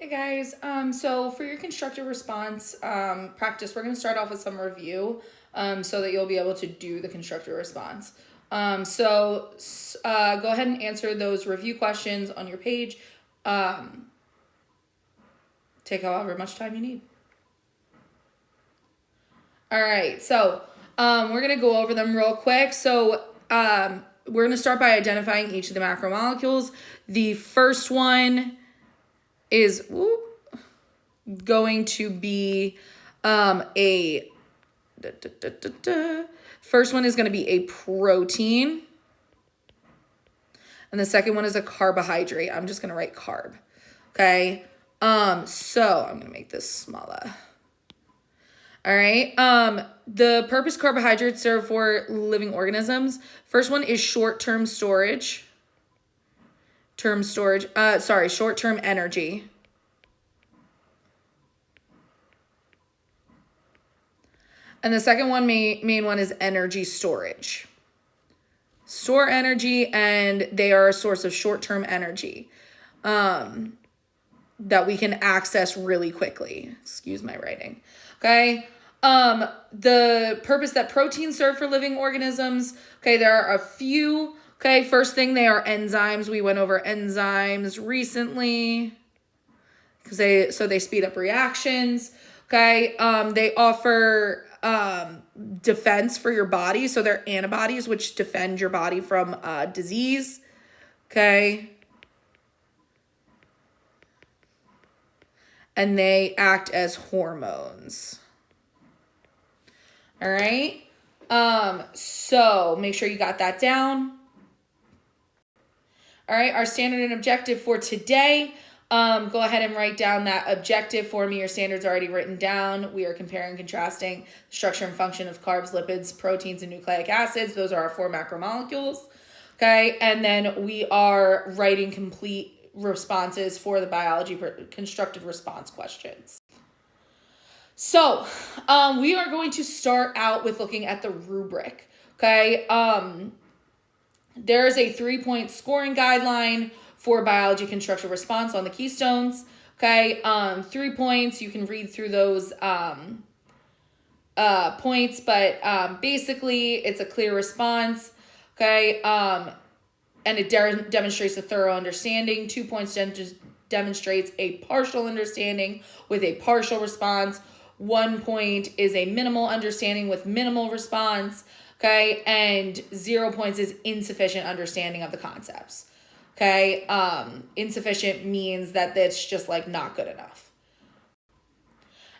Hey guys, so for your constructive response practice, we're going to start off with some review so that you'll be able to do the constructive response. Go ahead and answer those review questions on your page. Take however much time you need. All right, so we're going to go over them real quick. So we're going to start by identifying each of the macromolecules. The first one is going to be first one is going to be a protein, and the second one is a carbohydrate. I'm just going to write carb. Okay. So I'm going to make this smaller. All right. The purpose carbohydrates serve for living organisms. First one is short-term storage. Short-term energy. And the second one, main one, is energy storage. Store energy, and they are a source of short-term energy that we can access really quickly. Excuse my writing. Okay. The purpose that proteins serve for living organisms. Okay, there are a few. Okay, first thing, they are enzymes. We went over enzymes recently because they speed up reactions. Okay, they offer defense for your body. So they're antibodies which defend your body from disease. Okay. And they act as hormones. All right. So make sure you got that down. All right, our standard and objective for today. Go ahead and write down that objective for me. Your standard's already written down. We are comparing and contrasting the structure and function of carbs, lipids, proteins, and nucleic acids. Those are our 4 macromolecules. Okay, and then we are writing complete responses for the biology constructed response questions. So we are going to start out with looking at the rubric. Okay, there is a 3-point scoring guideline for biology constructive response on the Keystones. Okay, 3 points. You can read through those points, but basically it's a clear response. Okay, and it demonstrates a thorough understanding. 2 points demonstrates a partial understanding with a partial response. 1 point is a minimal understanding with minimal response. Okay, and 0 points is insufficient understanding of the concepts. Okay, insufficient means that it's just like not good enough.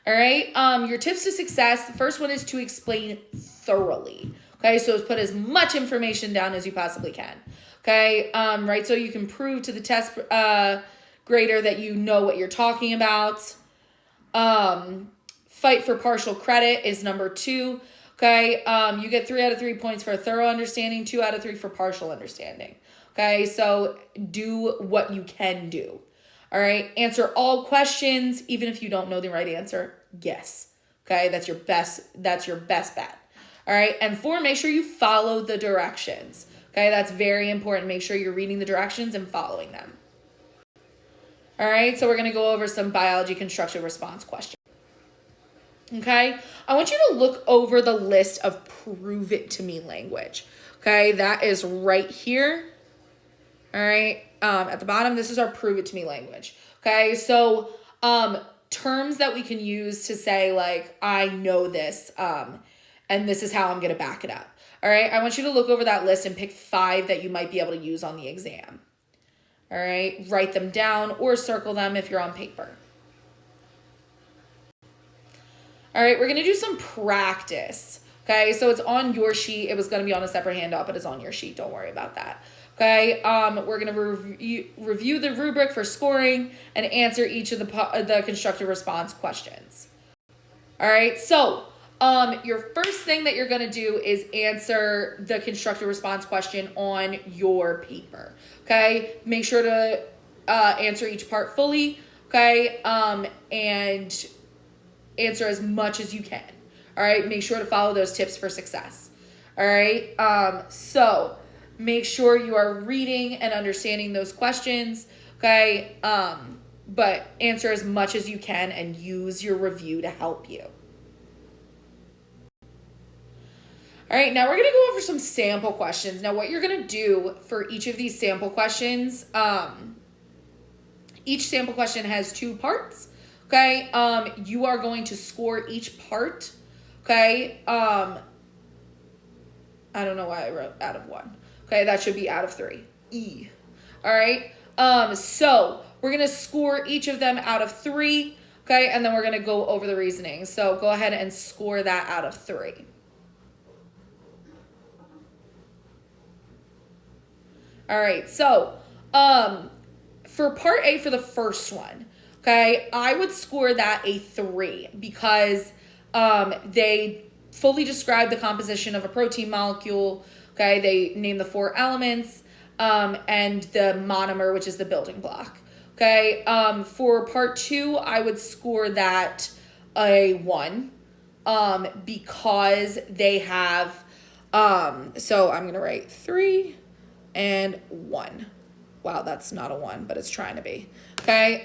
All right, your tips to success. The first one is to explain thoroughly. Okay, so put as much information down as you possibly can. Okay, right, so you can prove to the test grader that you know what you're talking about. Fight for partial credit is number 2. Okay, you get 3 out of 3 points for a thorough understanding, 2 out of 3 for partial understanding. Okay, so do what you can do. All right, answer all questions, even if you don't know the right answer. Yes. Okay, that's your best bet. All right, and 4, make sure you follow the directions. Okay, that's very important. Make sure you're reading the directions and following them. All right, so we're going to go over some biology constructive response questions. Okay, I want you to look over the list of prove it to me language. Okay, that is right here. All right, at the bottom, this is our prove it to me language. Okay, so terms that we can use to say like, I know this, and this is how I'm going to back it up. All right, I want you to look over that list and pick 5 that you might be able to use on the exam. All right, write them down or circle them if you're on paper. All right, we're going to do some practice. Okay, so it's on your sheet. It was going to be on a separate handout, but it's on your sheet. Don't worry about that. Okay, we're going to review the rubric for scoring and answer each of the constructive response questions. All right, so your first thing that you're going to do is answer the constructive response question on your paper. Okay, make sure to answer each part fully. Okay, and answer as much as you can. All right, make sure to follow those tips for success. All right, so make sure you are reading and understanding those questions. Okay, but answer as much as you can and use your review to help you. All right, now we're going to go over some sample questions. Now, what you're going to do for each of these sample questions, each sample question has 2 parts, okay? You are going to score each part, okay? I don't know why I wrote out of 1. Okay, that should be out of 3. E. All right, so we're going to score each of them out of 3, okay? And then we're going to go over the reasoning. So go ahead and score that out of 3. All right, so for part A, for the first one, okay, I would score that a 3 because they fully describe the composition of a protein molecule, okay? They name the 4 elements and the monomer, which is the building block, okay? For part 2, I would score that a 1 because they have, so I'm going to write 3 and 1. Wow, that's not a 1, but it's trying to be. Okay,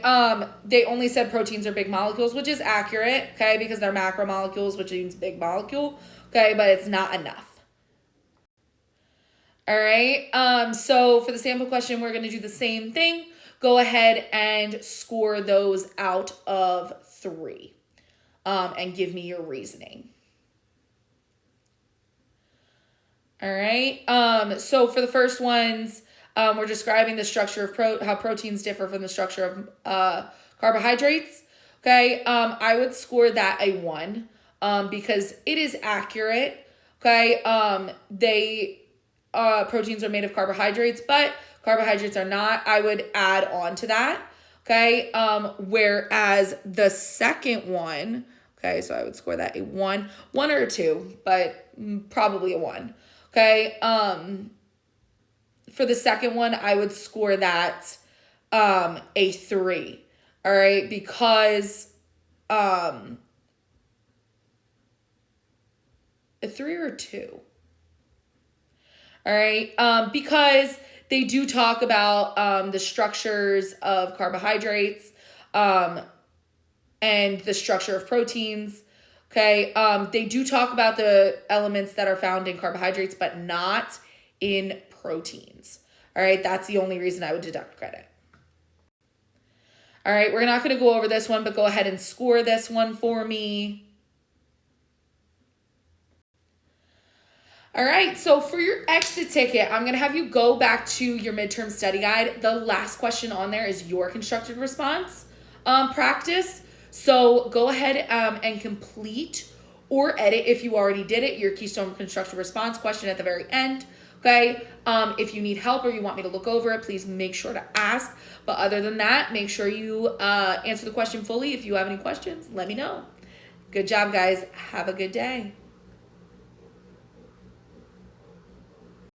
they only said proteins are big molecules, which is accurate, okay, because they're macromolecules, which means big molecule, okay, but it's not enough. All right, so for the sample question, we're going to do the same thing. Go ahead and score those out of 3 and give me your reasoning. All right, so for the first ones, we're describing the structure of how proteins differ from the structure of carbohydrates. Okay, I would score that a 1 because it is accurate. Okay, proteins are made of carbohydrates, but carbohydrates are not. I would add on to that. Okay, whereas the second one, okay, so I would score that a 1 or a 2, but probably a 1. Okay, for the second one, I would score that a 3. All right, because a 3 or a 2. All right, because they do talk about the structures of carbohydrates and the structure of proteins. Okay, they do talk about the elements that are found in carbohydrates, but not in proteins. All right, that's the only reason I would deduct credit. All right, we're not going to go over this one, but go ahead and score this one for me. All right, so for your exit ticket, I'm going to have you go back to your midterm study guide. The last question on there is your constructed response practice. So go ahead and complete or edit, if you already did it, your Keystone constructed response question at the very end. Okay, if you need help or you want me to look over it, please make sure to ask. But other than that, make sure you answer the question fully. If you have any questions, let me know. Good job, guys. Have a good day.